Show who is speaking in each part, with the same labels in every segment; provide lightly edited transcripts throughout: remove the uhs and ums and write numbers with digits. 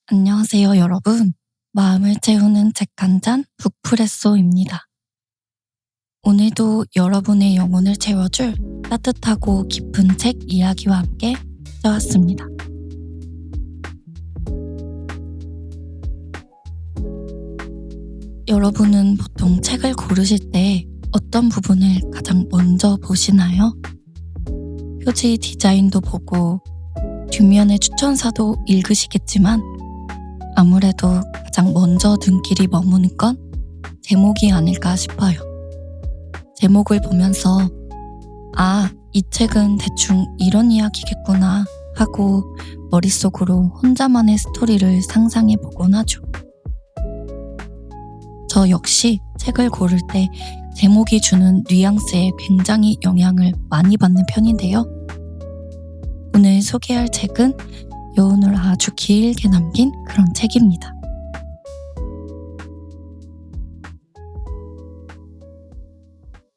Speaker 1: 안녕하세요, 여러분. 마음을 채우는 책 한 잔 북프레소입니다. 오늘도 여러분의 영혼을 채워줄 따뜻하고 깊은 책 이야기와 함께 찾아왔습니다. 여러분은 보통 책을 고르실 때 어떤 부분을 가장 먼저 보시나요? 표지 디자인도 보고 뒷면의 추천사도 읽으시겠지만 아무래도 가장 먼저 눈길이 머무는 건 제목이 아닐까 싶어요. 제목을 보면서 이 책은 대충 이런 이야기겠구나 하고 머릿속으로 혼자만의 스토리를 상상해 보곤 하죠. 저 역시 책을 고를 때 제목이 주는 뉘앙스에 굉장히 영향을 많이 받는 편인데요. 오늘 소개할 책은 여운을 아주 길게 남긴 그런 책입니다.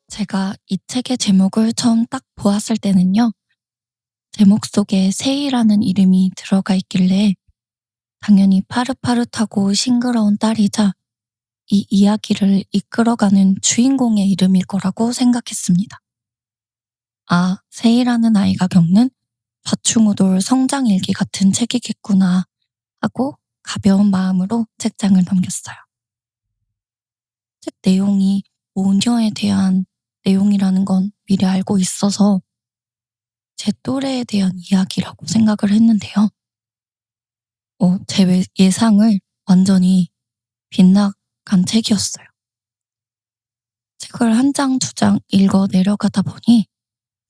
Speaker 1: 제가 이 책의 제목을 처음 딱 보았을 때는요. 제목 속에 세이라는 이름이 들어가 있길래 당연히 파릇파릇하고 싱그러운 딸이자 이 이야기를 이끌어가는 주인공의 이름일 거라고 생각했습니다. 세이라는 아이가 겪는 좌충우돌 성장일기 같은 책이겠구나 하고 가벼운 마음으로 책장을 넘겼어요. 책 내용이 모녀에 대한 내용이라는 건 미리 알고 있어서 제 또래에 대한 이야기라고 생각을 했는데요. 제 예상을 완전히 빗나간 책이었어요. 책을 한 장, 두 장 읽어 내려가다 보니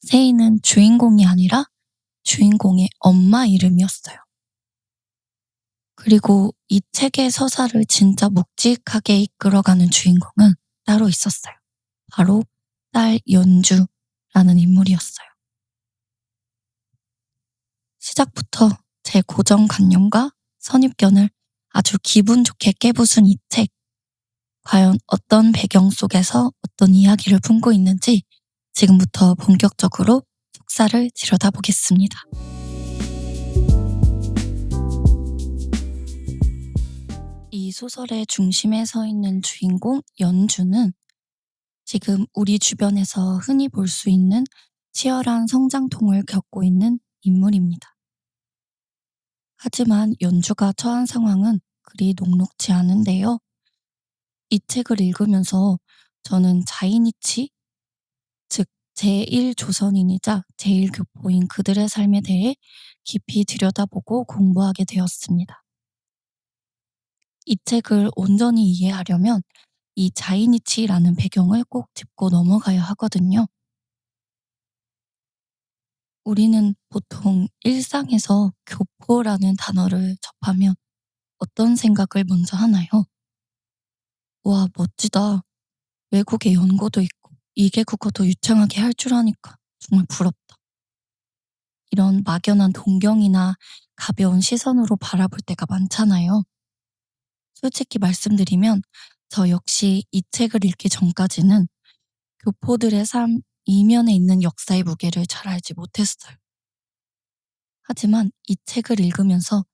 Speaker 1: 세이는 주인공이 아니라 주인공의 엄마 이름이었어요. 그리고 이 책의 서사를 진짜 묵직하게 이끌어가는 주인공은 따로 있었어요. 바로 딸 연주라는 인물이었어요. 시작부터 제 고정관념과 선입견을 아주 기분 좋게 깨부순 이 책. 과연 어떤 배경 속에서 어떤 이야기를 품고 있는지 지금부터 본격적으로 속사를 들여다보겠습니다. 이 소설의 중심에 서 있는 주인공 연주는 지금 우리 주변에서 흔히 볼 수 있는 치열한 성장통을 겪고 있는 인물입니다. 하지만 연주가 처한 상황은 그리 녹록지 않은데요. 이 책을 읽으면서 저는 자이니치, 즉 제1조선인이자 제1교포인 그들의 삶에 대해 깊이 들여다보고 공부하게 되었습니다. 이 책을 온전히 이해하려면 이 자이니치라는 배경을 꼭 짚고 넘어가야 하거든요. 우리는 보통 일상에서 교포라는 단어를 접하면 어떤 생각을 먼저 하나요? 와, 멋지다. 외국에 연고도 있고 이개국어도 유창하게 할 줄 아니까 정말 부럽다. 이런 막연한 동경이나 가벼운 시선으로 바라볼 때가 많잖아요. 솔직히 말씀드리면 저 역시 이 책을 읽기 전까지는 교포들의 삶 이면에 있는 역사의 무게를 잘 알지 못했어요. 하지만 이 책을 읽으면서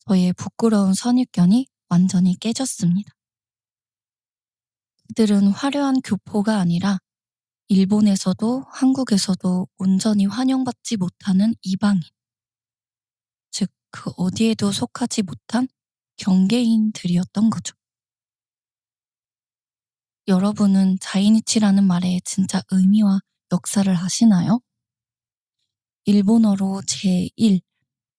Speaker 1: 저의 부끄러운 선입견이 완전히 깨졌습니다. 그들은 화려한 교포가 아니라 일본에서도 한국에서도 온전히 환영받지 못하는 이방인, 즉 그 어디에도 속하지 못한 경계인들이었던 거죠. 여러분은 자이니치라는 말의 진짜 의미와 역사를 아시나요? 일본어로 제1,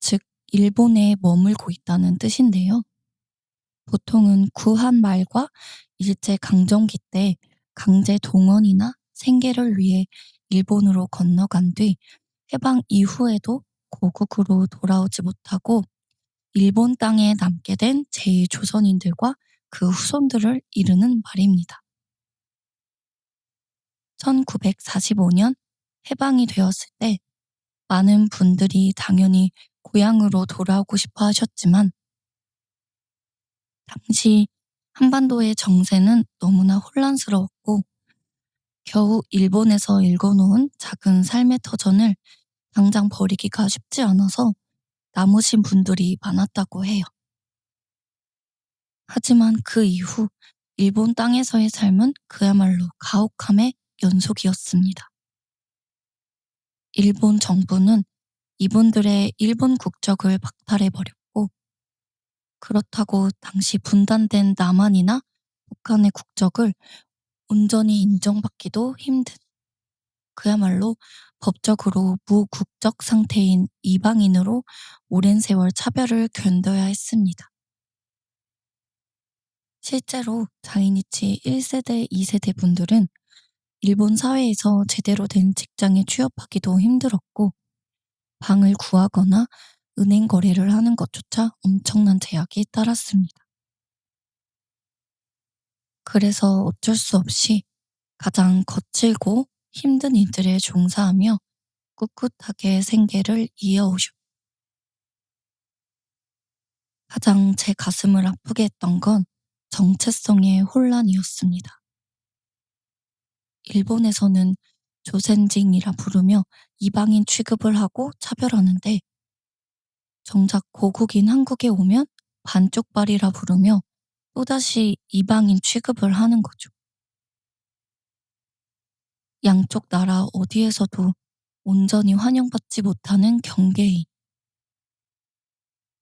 Speaker 1: 즉 일본에 머물고 있다는 뜻인데요. 보통은 구한 말과 일제 강점기 때 강제 동원이나 생계를 위해 일본으로 건너간 뒤 해방 이후에도 고국으로 돌아오지 못하고 일본 땅에 남게 된 제1조선인들과 그 후손들을 이르는 말입니다. 1945년 해방이 되었을 때 많은 분들이 당연히 고향으로 돌아오고 싶어 하셨지만 당시 한반도의 정세는 너무나 혼란스러웠고 겨우 일본에서 읽어놓은 작은 삶의 터전을 당장 버리기가 쉽지 않아서 남으신 분들이 많았다고 해요. 하지만 그 이후 일본 땅에서의 삶은 그야말로 가혹함의 연속이었습니다. 일본 정부는 이분들의 일본 국적을 박탈해버렸고, 그렇다고 당시 분단된 남한이나 북한의 국적을 온전히 인정받기도 힘든, 그야말로 법적으로 무국적 상태인 이방인으로 오랜 세월 차별을 견뎌야 했습니다. 실제로 자이니치 1세대, 2세대 분들은 일본 사회에서 제대로 된 직장에 취업하기도 힘들었고, 방을 구하거나 은행 거래를 하는 것조차 엄청난 제약이 따랐습니다. 그래서 어쩔 수 없이 가장 거칠고 힘든 일들에 종사하며 꿋꿋하게 생계를 이어오셨고, 가장 제 가슴을 아프게 했던 건 정체성의 혼란이었습니다. 일본에서는 조센징이라 부르며 이방인 취급을 하고 차별하는데, 정작 고국인 한국에 오면 반쪽발이라 부르며 또다시 이방인 취급을 하는 거죠. 양쪽 나라 어디에서도 온전히 환영받지 못하는 경계인,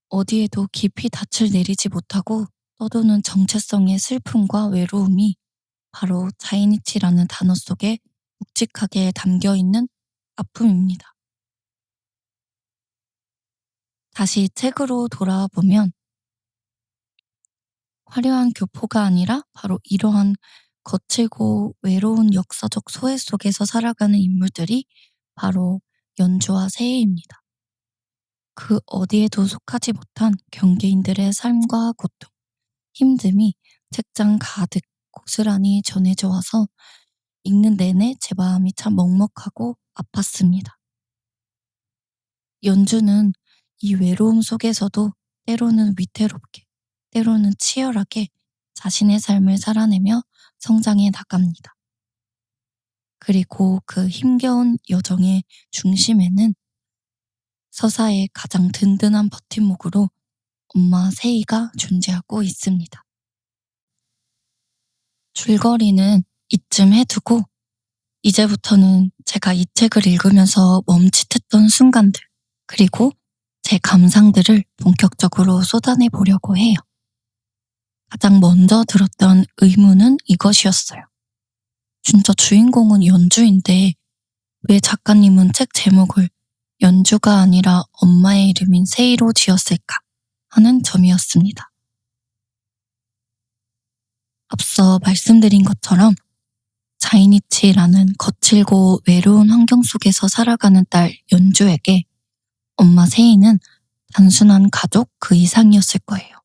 Speaker 1: 어디에도 깊이 닻을 내리지 못하고 떠도는 정체성의 슬픔과 외로움이 바로 자이니치라는 단어 속에 묵직하게 담겨있는 아픔입니다. 다시 책으로 돌아와 보면 화려한 교포가 아니라 바로 이러한 거칠고 외로운 역사적 소외 속에서 살아가는 인물들이 바로 연주와 세이입니다. 그 어디에도 속하지 못한 경계인들의 삶과 고통, 힘듦이 책장 가득 고스란히 전해져 와서 읽는 내내 제 마음이 참 먹먹하고 아팠습니다. 연주는 이 외로움 속에서도 때로는 위태롭게, 때로는 치열하게 자신의 삶을 살아내며 성장해 나갑니다. 그리고 그 힘겨운 여정의 중심에는 서사의 가장 든든한 버팀목으로 엄마 세이가 존재하고 있습니다. 줄거리는 이쯤 해두고 이제부터는 제가 이 책을 읽으면서 멈칫했던 순간들, 그리고 제 감상들을 본격적으로 쏟아내 보려고 해요. 가장 먼저 들었던 의문은 이것이었어요. 진짜 주인공은 연주인데 왜 작가님은 책 제목을 연주가 아니라 엄마의 이름인 세이로 지었을까 하는 점이었습니다. 앞서 말씀드린 것처럼 자이니치라는 거칠고 외로운 환경 속에서 살아가는 딸 연주에게 엄마 세이는 단순한 가족 그 이상이었을 거예요.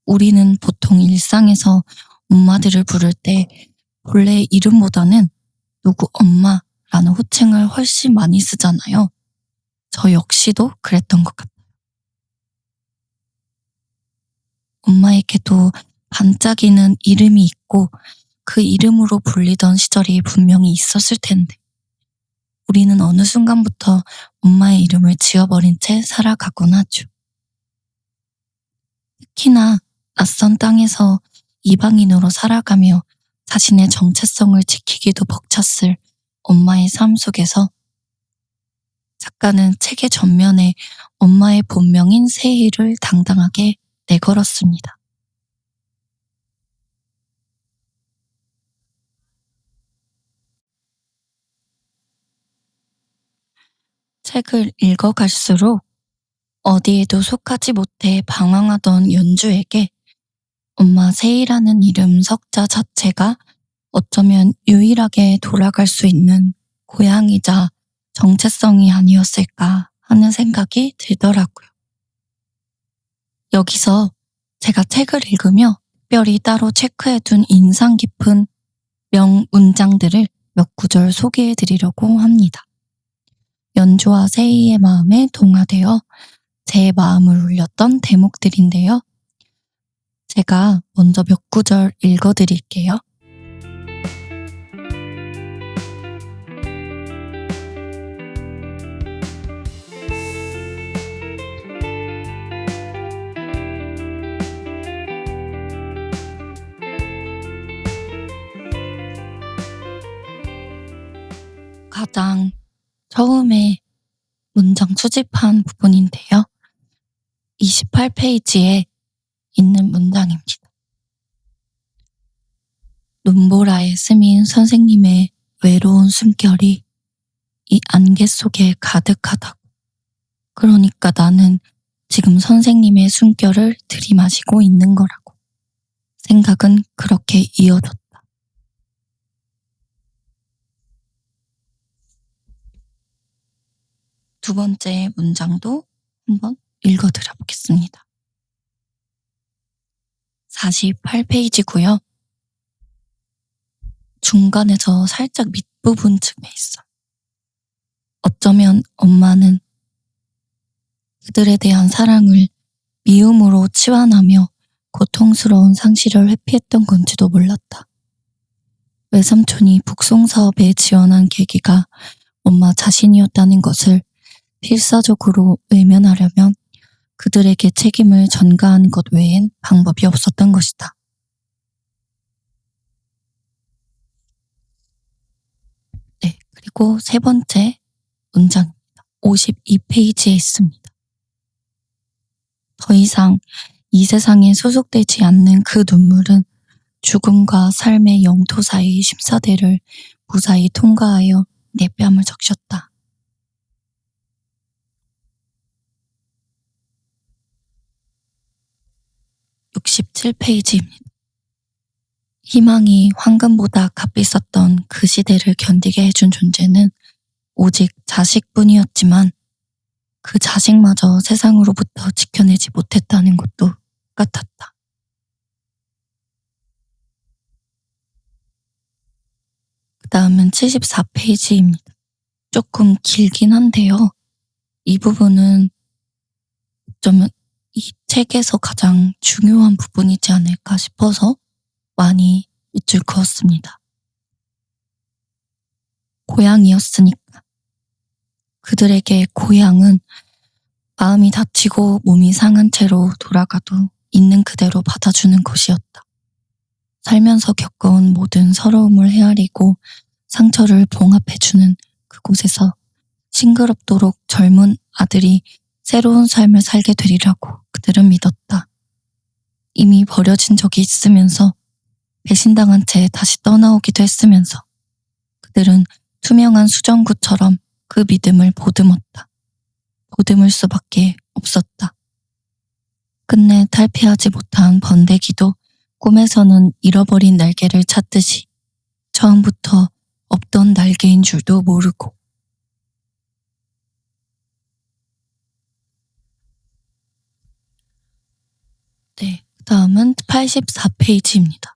Speaker 1: 우리는 보통 일상에서 엄마들을 부를 때 본래 이름보다는 누구 엄마라는 호칭을 훨씬 많이 쓰잖아요. 저 역시도 그랬던 것 같아요. 엄마에게도 반짝이는 이름이 있고 그 이름으로 불리던 시절이 분명히 있었을 텐데, 우리는 어느 순간부터 엄마의 이름을 지어버린 채 살아가곤 하죠. 특히나 낯선 땅에서 이방인으로 살아가며 자신의 정체성을 지키기도 벅찼을 엄마의 삶 속에서 작가는 책의 전면에 엄마의 본명인 세희를 당당하게 내걸었습니다. 책을 읽어갈수록 어디에도 속하지 못해 방황하던 연주에게 엄마 세이라는 이름 석자 자체가 어쩌면 유일하게 돌아갈 수 있는 고향이자 정체성이 아니었을까 하는 생각이 들더라고요. 여기서 제가 책을 읽으며 특별히 따로 체크해둔 인상 깊은 명문장들을 몇 구절 소개해 드리려고 합니다. 연주와 세이의 마음에 동화되어 제 마음을 울렸던 대목들인데요. 제가 먼저 몇 구절 읽어드릴게요. 가장 처음에 문장 수집한 부분인데요. 28페이지에 있는 문장입니다. 눈보라에 스민 선생님의 외로운 숨결이 이 안개 속에 가득하다고. 그러니까 나는 지금 선생님의 숨결을 들이마시고 있는 거라고. 생각은 그렇게 이어졌다. 두 번째 문장도 한번 읽어드려 보겠습니다. 48페이지고요. 중간에서 살짝 밑부분쯤에 있어. 어쩌면 엄마는 그들에 대한 사랑을 미움으로 치환하며 고통스러운 상실을 회피했던 건지도 몰랐다. 외삼촌이 북송 사업에 지원한 계기가 엄마 자신이었다는 것을 필사적으로 외면하려면 그들에게 책임을 전가하는 것 외엔 방법이 없었던 것이다. 네, 그리고 세 번째 문장입니다. 52페이지에 있습니다. 더 이상 이 세상에 소속되지 않는 그 눈물은 죽음과 삶의 영토 사이 심사대를 무사히 통과하여 내 뺨을 적셨다. (67페이지입니다) 희망이 황금보다 값비쌌던 그 시대를 견디게 해준 존재는 오직 자식뿐이었지만 그 자식마저 세상으로부터 지켜내지 못했다는 것도 같았다. 그 다음은 74페이지입니다. 조금 길긴 한데요. 이 부분은 어쩌면 이 책에서 가장 중요한 부분이지 않을까 싶어서 많이 밑줄 그었습니다. 고향이었으니까. 그들에게 고향은 마음이 다치고 몸이 상한 채로 돌아가도 있는 그대로 받아주는 곳이었다. 살면서 겪어온 모든 서러움을 헤아리고 상처를 봉합해주는 그곳에서 싱그럽도록 젊은 아들이 새로운 삶을 살게 되리라고 그들은 믿었다. 이미 버려진 적이 있으면서 배신당한 채 다시 떠나오기도 했으면서 그들은 투명한 수정구처럼 그 믿음을 보듬었다. 보듬을 수밖에 없었다. 끝내 탈피하지 못한 번데기도 꿈에서는 잃어버린 날개를 찾듯이 처음부터 없던 날개인 줄도 모르고. 네, 그 다음은 84페이지입니다.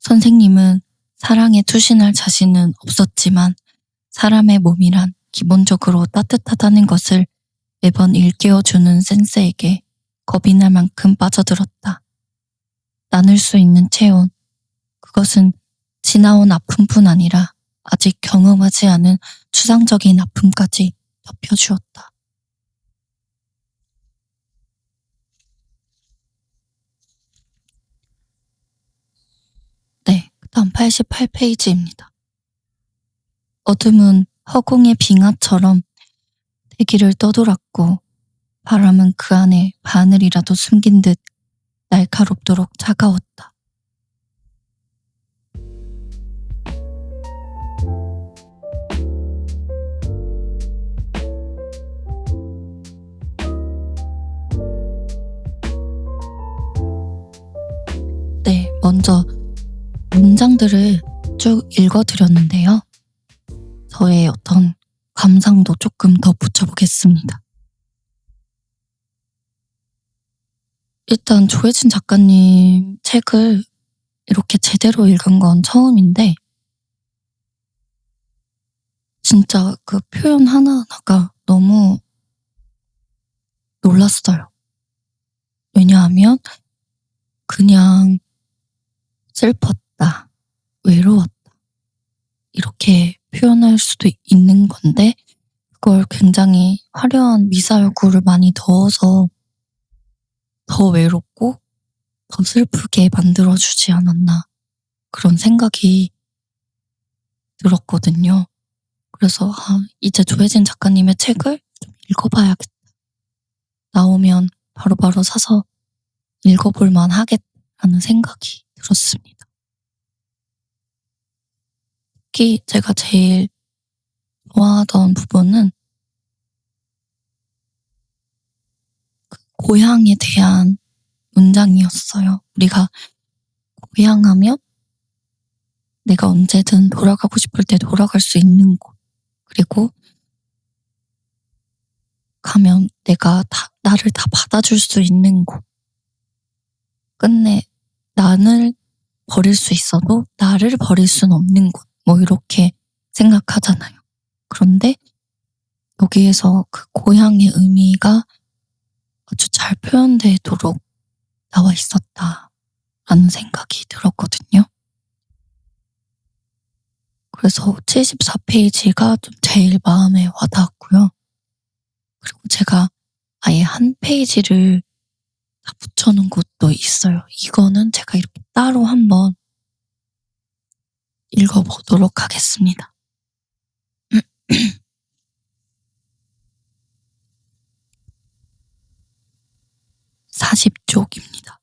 Speaker 1: 선생님은 사랑에 투신할 자신은 없었지만 사람의 몸이란 기본적으로 따뜻하다는 것을 매번 일깨워주는 센스에게 겁이 날 만큼 빠져들었다. 나눌 수 있는 체온, 그것은 지나온 아픔뿐 아니라 아직 경험하지 않은 추상적인 아픔까지 덮여주었다. 네, 그 다음 88페이지입니다. 어둠은 허공의 빙하처럼 대기를 떠돌았고 바람은 그 안에 바늘이라도 숨긴 듯 날카롭도록 차가웠다. 네, 먼저 문장들을 쭉 읽어드렸는데요. 저의 어떤 감상도 조금 더 붙여보겠습니다. 일단 조혜진 작가님 책을 이렇게 제대로 읽은 건 처음인데 진짜 그 표현 하나하나가 너무 놀랐어요. 왜냐하면 그냥 슬펐다, 외로웠다 이렇게 표현할 수도 있는 건데 그걸 굉장히 화려한 미사여구를 많이 넣어서 더 외롭고 더 슬프게 만들어주지 않았나 그런 생각이 들었거든요. 그래서 이제 조혜진 작가님의 책을 좀 읽어봐야겠다. 나오면 바로바로 사서 읽어볼 만하겠다는 생각이 들었습니다. 특히 제가 제일 좋아하던 부분은 그 고향에 대한 문장이었어요. 우리가 고향하면 내가 언제든 돌아가고 싶을 때 돌아갈 수 있는 곳. 그리고 가면 나를 다 받아줄 수 있는 곳. 끝내 나를 버릴 수 있어도 나를 버릴 순 없는 곳. 뭐 이렇게 생각하잖아요. 그런데 여기에서 그 고향의 의미가 아주 잘 표현되도록 나와 있었다라는 생각이 들었거든요. 그래서 74페이지가 좀 제일 마음에 와닿았고요. 그리고 제가 아예 한 페이지를 다 붙여놓은 곳도 있어요. 이거는 제가 이렇게 따로 한번 읽어보도록 하겠습니다. 40쪽입니다.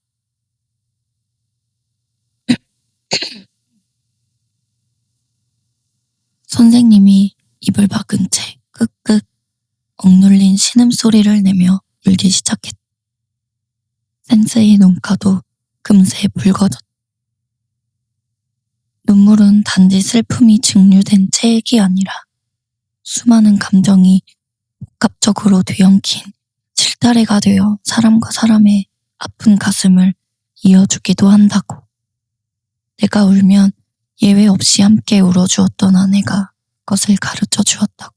Speaker 1: 선생님이 입을 막은 채 끄끄 억눌린 신음소리를 내며 울기 시작했다. 센세이의 눈가도 금세 붉어졌다. 눈물은 단지 슬픔이 증류된 체액이 아니라 수많은 감정이 복합적으로 뒤엉킨 실타래가 되어 사람과 사람의 아픈 가슴을 이어주기도 한다고. 내가 울면 예외 없이 함께 울어주었던 아내가 그것을 가르쳐 주었다고.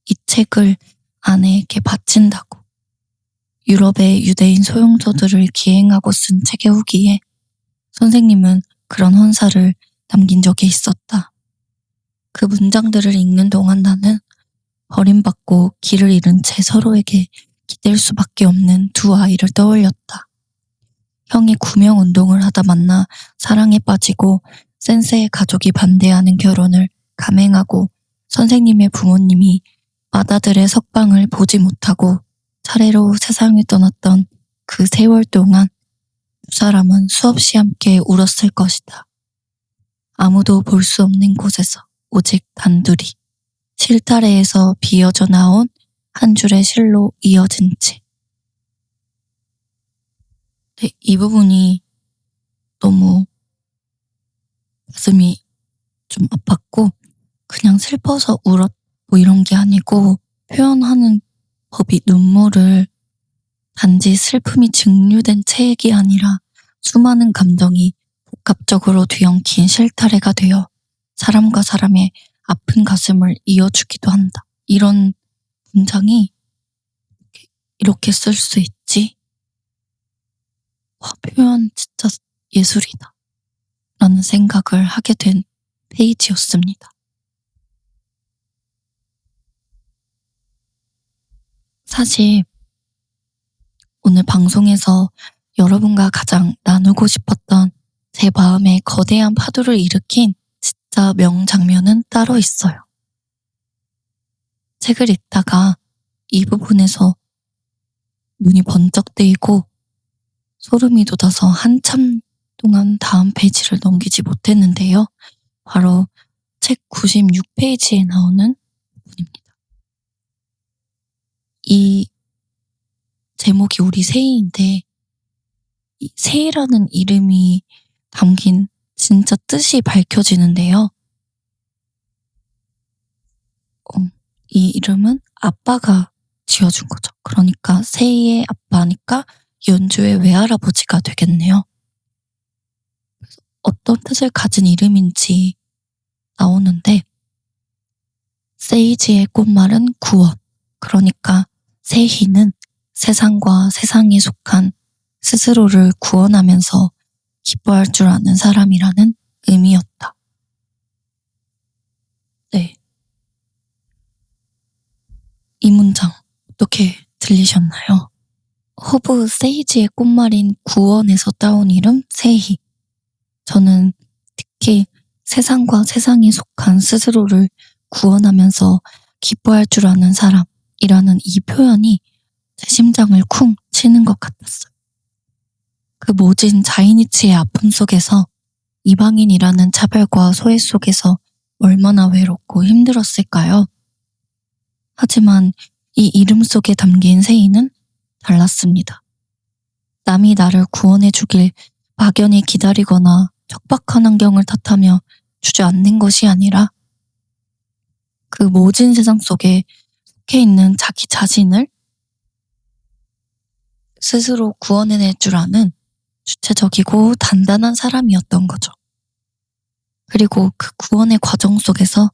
Speaker 1: 이 책을 아내에게 바친다고. 유럽의 유대인 소용도들을 기행하고 쓴 책의 후기에 선생님은 그런 헌사를 남긴 적이 있었다. 그 문장들을 읽는 동안 나는 버림받고 길을 잃은 채 서로에게 기댈 수밖에 없는 두 아이를 떠올렸다. 형이 구명운동을 하다 만나 사랑에 빠지고 센세의 가족이 반대하는 결혼을 감행하고 선생님의 부모님이 아다들의 석방을 보지 못하고 차례로 세상을 떠났던 그 세월 동안 두 사람은 수없이 함께 울었을 것이다. 아무도 볼 수 없는 곳에서 오직 단둘이 실타래에서 비어져 나온 한 줄의 실로 이어진 채. 네, 이 부분이 너무 가슴이 좀 아팠고 그냥 슬퍼서 울었 뭐 이런 게 아니고 표현하는 법이 눈물을 단지 슬픔이 증류된 체액이 아니라 수많은 감정이 복합적으로 뒤엉킨 실타래가 되어 사람과 사람의 아픈 가슴을 이어주기도 한다. 이런 문장이 이렇게 쓸 수 있지? 와, 표현 진짜 예술이다. 라는 생각을 하게 된 페이지였습니다. 사실 오늘 방송에서 여러분과 가장 나누고 싶었던 제 마음에 거대한 파도를 일으킨 진짜 명장면은 따로 있어요. 책을 읽다가 이 부분에서 눈이 번쩍 뜨이고 소름이 돋아서 한참 동안 다음 페이지를 넘기지 못했는데요. 바로 책 96페이지에 나오는 부분입니다. 이 제목이 우리 세이인데 이 세이라는 이름이 담긴 진짜 뜻이 밝혀지는데요. 이 이름은 아빠가 지어준 거죠. 그러니까 세이의 아빠니까 연주의 외할아버지가 되겠네요. 어떤 뜻을 가진 이름인지 나오는데 세이지의 꽃말은 구원. 그러니까 세희는 세상과 세상에 속한 스스로를 구원하면서 기뻐할 줄 아는 사람이라는 의미였다. 네. 이 문장 어떻게 들리셨나요? 허브 세이지의 꽃말인 구원에서 따온 이름 세희. 저는 특히 세상과 세상에 속한 스스로를 구원하면서 기뻐할 줄 아는 사람이라는 이 표현이 제 심장을 쿵 치는 것 같았어요. 그 모진 자이니치의 아픔 속에서 이방인이라는 차별과 소외 속에서 얼마나 외롭고 힘들었을까요? 하지만 이 이름 속에 담긴 세이는 달랐습니다. 남이 나를 구원해 주길 막연히 기다리거나 척박한 환경을 탓하며 주저앉는 것이 아니라 그 모진 세상 속에 속해 있는 자기 자신을 스스로 구원해낼 줄 아는 주체적이고 단단한 사람이었던 거죠. 그리고 그 구원의 과정 속에서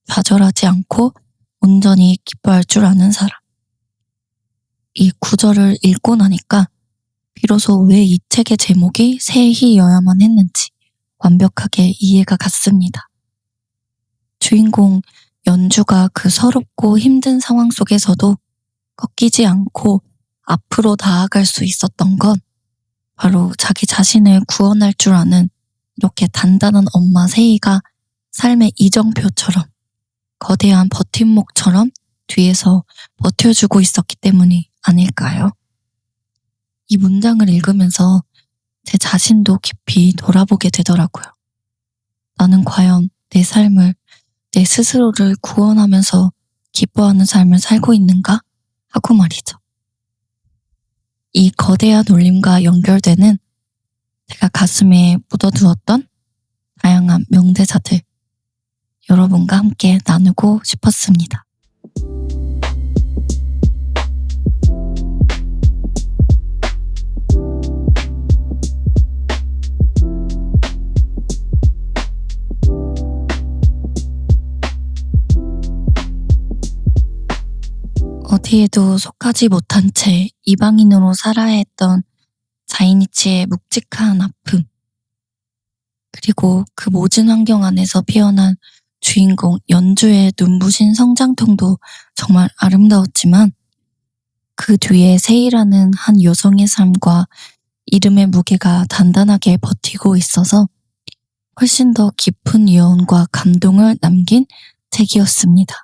Speaker 1: 좌절하지 않고 온전히 기뻐할 줄 아는 사람. 이 구절을 읽고 나니까 비로소 왜 이 책의 제목이 새희여야만 했는지 완벽하게 이해가 갔습니다. 주인공 연주가 그 서럽고 힘든 상황 속에서도 꺾이지 않고 앞으로 나아갈 수 있었던 건 바로 자기 자신을 구원할 줄 아는 이렇게 단단한 엄마 세이가 삶의 이정표처럼 거대한 버팀목처럼 뒤에서 버텨주고 있었기 때문이 아닐까요? 이 문장을 읽으면서 제 자신도 깊이 돌아보게 되더라고요. 나는 과연 내 삶을, 내 스스로를 구원하면서 기뻐하는 삶을 살고 있는가? 하고 말이죠. 이 거대한 울림과 연결되는 제가 가슴에 묻어두었던 다양한 명대사들, 여러분과 함께 나누고 싶었습니다. 어디에도 속하지 못한 채 이방인으로 살아야 했던 자이니치의 묵직한 아픔, 그리고 그 모진 환경 안에서 피어난 주인공 연주의 눈부신 성장통도 정말 아름다웠지만 그 뒤에 세이라는 한 여성의 삶과 이름의 무게가 단단하게 버티고 있어서 훨씬 더 깊은 여운과 감동을 남긴 책이었습니다.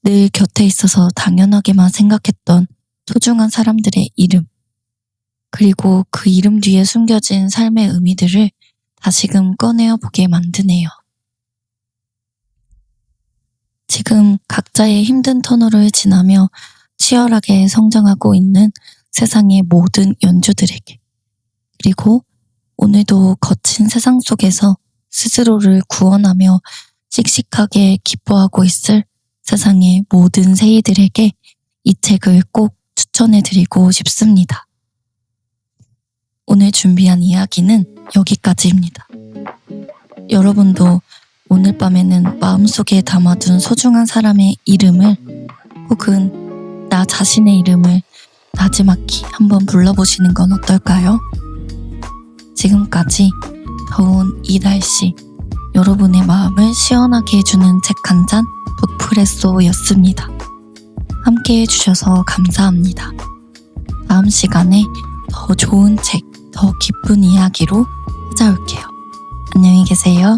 Speaker 1: 늘 곁에 있어서 당연하게만 생각했던 소중한 사람들의 이름, 그리고 그 이름 뒤에 숨겨진 삶의 의미들을 다시금 꺼내어 보게 만드네요. 지금 각자의 힘든 터널을 지나며 치열하게 성장하고 있는 세상의 모든 연주들에게, 그리고 오늘도 거친 세상 속에서 스스로를 구원하며 씩씩하게 기뻐하고 있을 세상의 모든 세이들에게 이 책을 꼭 추천해드리고 싶습니다. 오늘 준비한 이야기는 여기까지입니다. 여러분도 오늘 밤에는 마음속에 담아둔 소중한 사람의 이름을 혹은 나 자신의 이름을 나지막히 한번 불러보시는 건 어떨까요? 지금까지 더운 이 날씨, 여러분의 마음을 시원하게 해주는 책 한 잔 북프레소였습니다. 함께 해주셔서 감사합니다. 다음 시간에 더 좋은 책, 더 기쁜 이야기로 찾아올게요. 안녕히 계세요.